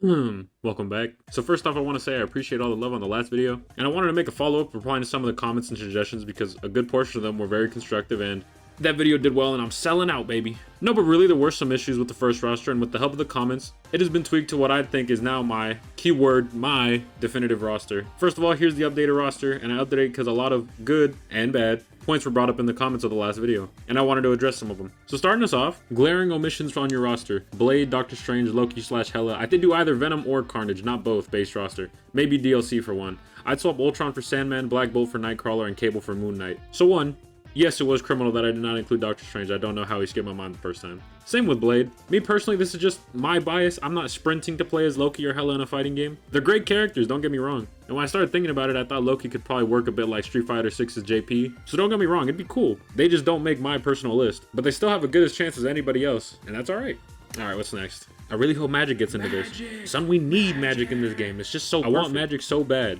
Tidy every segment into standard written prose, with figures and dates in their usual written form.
Welcome back. So first off, I want to say I appreciate all the love on the last video, and I wanted to make a follow-up replying to some of the comments and suggestions because a good portion of them were very constructive and that video did well and I'm selling out, baby. No, but really there were some issues with the first roster, and with the help of the comments, it has been tweaked to what I think is now my, keyword, my definitive roster. First of all, here's the updated roster, and I updated because a lot of good and bad points were brought up in the comments of the last video, and I wanted to address some of them. So starting us off, glaring omissions on your roster. Blade, Doctor Strange, Loki / Hela. I did do either Venom or Carnage, not both base roster. Maybe DLC for one. I'd swap Ultron for Sandman, Black Bolt for Nightcrawler, and Cable for Moon Knight. So one, yes, it was criminal that I did not include Doctor Strange. I don't know how he skipped my mind the first time. Same with Blade. Me personally, this is just my bias. I'm not sprinting to play as Loki or Hela in a fighting game. They're great characters, don't get me wrong. And when I started thinking about it, I thought Loki could probably work a bit like Street Fighter 6's JP. So don't get me wrong, it'd be cool. They just don't make my personal list. But they still have a good as chance as anybody else, and that's alright. Alright, what's next? I really hope magic gets into this. Son, we need magic in this game. It's just so perfect. I want magic so bad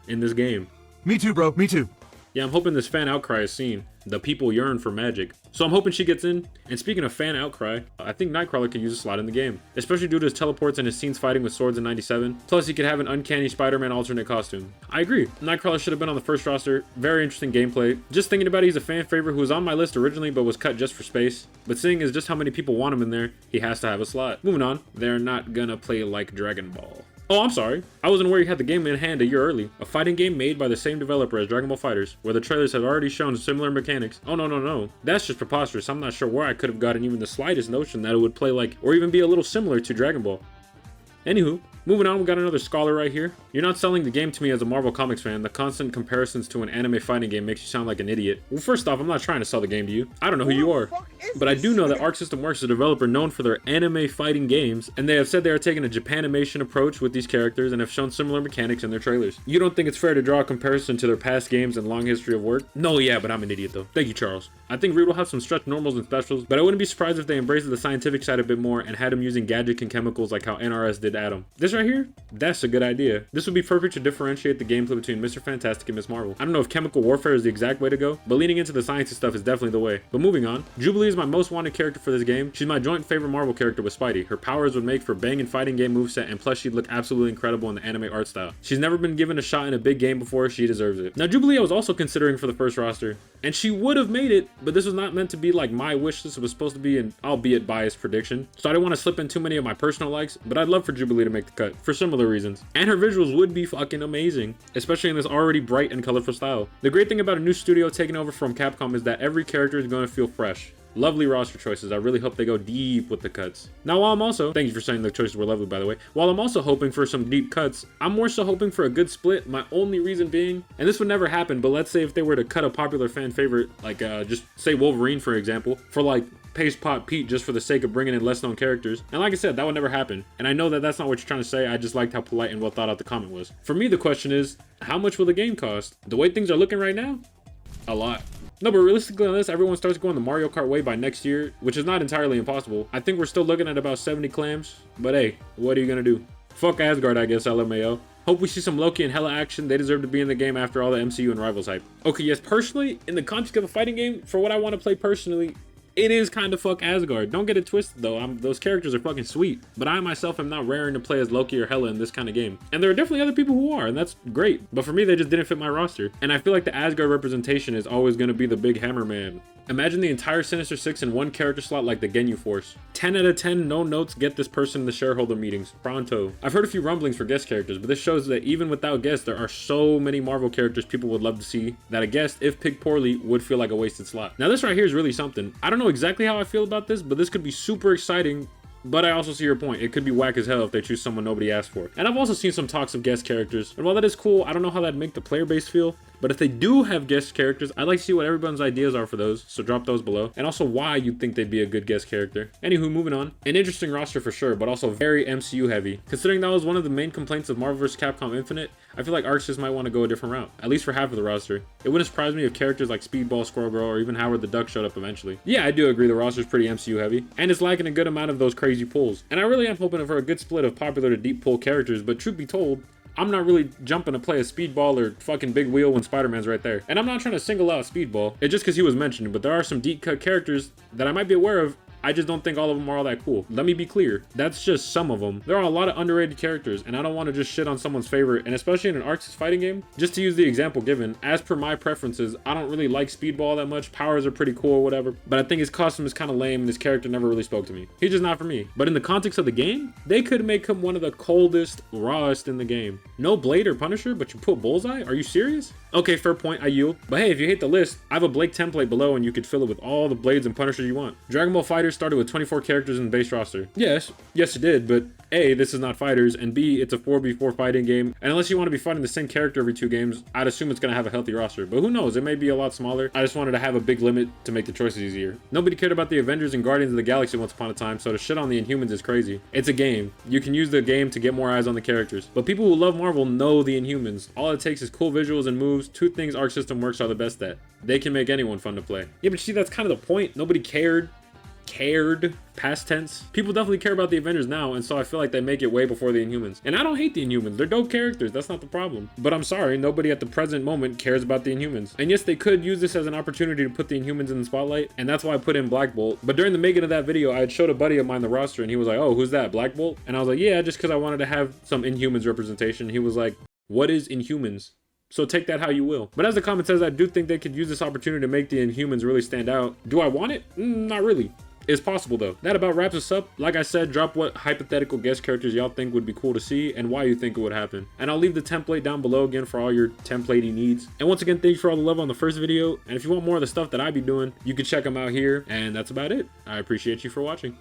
in this game. Me too, bro. Me too. Yeah, I'm hoping this fan outcry is seen. The people yearn for magic. So I'm hoping she gets in. And speaking of fan outcry, I think Nightcrawler could use a slot in the game, especially due to his teleports and his scenes fighting with swords in 97. Plus, he could have an uncanny Spider-Man alternate costume. I agree. Nightcrawler should have been on the first roster. Very interesting gameplay. Just thinking about it, he's a fan favorite who was on my list originally but was cut just for space. But seeing as just how many people want him in there, he has to have a slot. Moving on. They're not gonna play like Dragon Ball. Oh, I'm sorry. I wasn't aware you had the game in hand a year early. A fighting game made by the same developer as Dragon Ball FighterZ, where the trailers had already shown similar mechanics. Oh, no. That's just preposterous. I'm not sure where I could have gotten even the slightest notion that it would play like, or even be a little similar to Dragon Ball. Anywho, moving on, we got another scholar right here. You're not selling the game to me as a Marvel Comics fan. The constant comparisons to an anime fighting game makes you sound like an idiot. Well, first off, I'm not trying to sell the game to you. I don't know who you are. But I do know that Arc System Works is a developer known for their anime fighting games, and they have said they are taking a Japanimation approach with these characters and have shown similar mechanics in their trailers. You don't think it's fair to draw a comparison to their past games and long history of work? No, yeah, but I'm an idiot though. Thank you, Charles. I think Reed will have some stretch normals and specials, but I wouldn't be surprised if they embraced the scientific side a bit more and had him using gadgets and chemicals like how NRS did Atom. This right here? That's a good idea. This would be perfect to differentiate the gameplay between Mr. Fantastic and Ms. Marvel. I don't know if chemical warfare is the exact way to go, but leaning into the sciencey stuff is definitely the way. But moving on, Jubilee is my most wanted character for this game. She's my joint favorite Marvel character with Spidey. Her powers would make for banging fighting game moveset, and plus she'd look absolutely incredible in the anime art style. She's never been given a shot in a big game before. She deserves it. Now Jubilee I was also considering for the first roster, and she would have made it, but this was not meant to be like my wish list. It was supposed to be an albeit biased prediction, so I didn't want to slip in too many of my personal likes, but I'd love for Jubilee to make the cut for similar reasons. And her visuals would be fucking amazing, especially in this already bright and colorful style. The great thing about a new studio taking over from Capcom is that every character is going to feel fresh. Lovely roster choices. I really hope they go deep with the cuts. Now while I'm also, thank you for saying the choices were lovely by the way, while I'm also hoping for some deep cuts, I'm more so hoping for a good split. My only reason being, and this would never happen, but let's say if they were to cut a popular fan favorite, like just say Wolverine for example, for like Paste Pot Pete just for the sake of bringing in less known characters. And like I said, that would never happen. And I know that that's not what you're trying to say. I just liked how polite and well thought out the comment was. For me, the question is, how much will the game cost? The way things are looking right now, a lot. No, but realistically on this, everyone starts going the Mario Kart way by next year, which is not entirely impossible. I think we're still looking at about 70 clams, but hey, what are you gonna do? Fuck Asgard, I guess, LMAO. Hope we see some Loki and Hela action. They deserve to be in the game after all the MCU and Rivals hype. Okay, yes, personally, in the context of a fighting game, for what I want to play personally, it is kind of fuck Asgard. Don't get it twisted though, those characters are fucking sweet. But I myself am not raring to play as Loki or Hela in this kind of game. And there are definitely other people who are, and that's great. But for me, they just didn't fit my roster. And I feel like the Asgard representation is always going to be the big hammer man. Imagine the entire Sinister Six in one character slot like the Ginyu Force. 10 out of 10 no notes get this person in the shareholder meetings. Pronto. I've heard a few rumblings for guest characters, but this shows that even without guests, there are so many Marvel characters people would love to see that a guest, if picked poorly, would feel like a wasted slot. Now this right here is really something. I don't know exactly how I feel about this, but this could be super exciting. But I also see your point. It could be whack as hell if they choose someone nobody asked for. And I've also seen some talks of guest characters. And while that is cool, I don't know how that'd make the player base feel. But if they do have guest characters, I'd like to see what everyone's ideas are for those, so drop those below. And also why you think they'd be a good guest character. Anywho, moving on. An interesting roster for sure, but also very MCU heavy. Considering that was one of the main complaints of Marvel vs. Capcom Infinite, I feel like Arxis might want to go a different route, at least for half of the roster. It wouldn't surprise me if characters like Speedball, Squirrel Girl, or even Howard the Duck showed up eventually. Yeah, I do agree the roster's pretty MCU heavy, and it's lacking a good amount of those crazy pulls. And I really am hoping for a good split of popular to deep pull characters, but truth be told, I'm not really jumping to play a Speedball or fucking Big Wheel when Spider-Man's right there. And I'm not trying to single out Speedball, it's just because he was mentioned, but there are some deep cut characters that I might be aware of I just don't think all of them are all that cool. Let me be clear. That's just some of them. There are a lot of underrated characters, and I don't want to just shit on someone's favorite, and especially in an Arc 6 fighting game. Just to use the example given, as per my preferences, I don't really like Speedball that much. Powers are pretty cool or whatever, but I think his costume is kind of lame and his character never really spoke to me. He's just not for me. But in the context of the game, they could make him one of the coldest, rawest in the game. No Blade or Punisher, but you put Bullseye? Are you serious? Okay, fair point, I yield. But hey, if you hate the list, I have a Blake template below and you could fill it with all the Blades and Punishers you want. Dragon Ball FighterZ started with 24 characters in the base roster. Yes it did, but A, this is not fighters, and B, it's a 4v4 fighting game, and unless you want to be fighting the same character every 2 games, I'd assume it's going to have a healthy roster, but who knows, it may be a lot smaller. I just wanted to have a big limit to make the choices easier. Nobody cared about the Avengers and Guardians of the Galaxy once upon a time, so to shit on the Inhumans is crazy. It's a game. You can use the game to get more eyes on the characters, but people who love Marvel know the Inhumans. All it takes is cool visuals and moves. 2 things Arc System Works are the best at. They can make anyone fun to play. Yeah, but see, that's kind of the point. Nobody cared, past tense. People definitely care about the Avengers now, and so I feel like they make it way before the Inhumans. And I don't hate the Inhumans, they're dope characters, that's not the problem. But I'm sorry, nobody at the present moment cares about the Inhumans. And yes, they could use this as an opportunity to put the Inhumans in the spotlight, and that's why I put in Black Bolt. But during the making of that video, I had showed a buddy of mine the roster, and he was like, oh, who's that, Black Bolt? And I was like, yeah, just because I wanted to have some Inhumans representation. He was like, what is Inhumans? So take that how you will. But as the comment says, I do think they could use this opportunity to make the Inhumans really stand out. Do I want it? Not really. It's possible though. That about wraps us up. Like I said, drop what hypothetical guest characters y'all think would be cool to see and why you think it would happen. And I'll leave the template down below again for all your templatey needs. And once again, thanks for all the love on the first video. And if you want more of the stuff that I be doing, you can check them out here. And that's about it. I appreciate you for watching.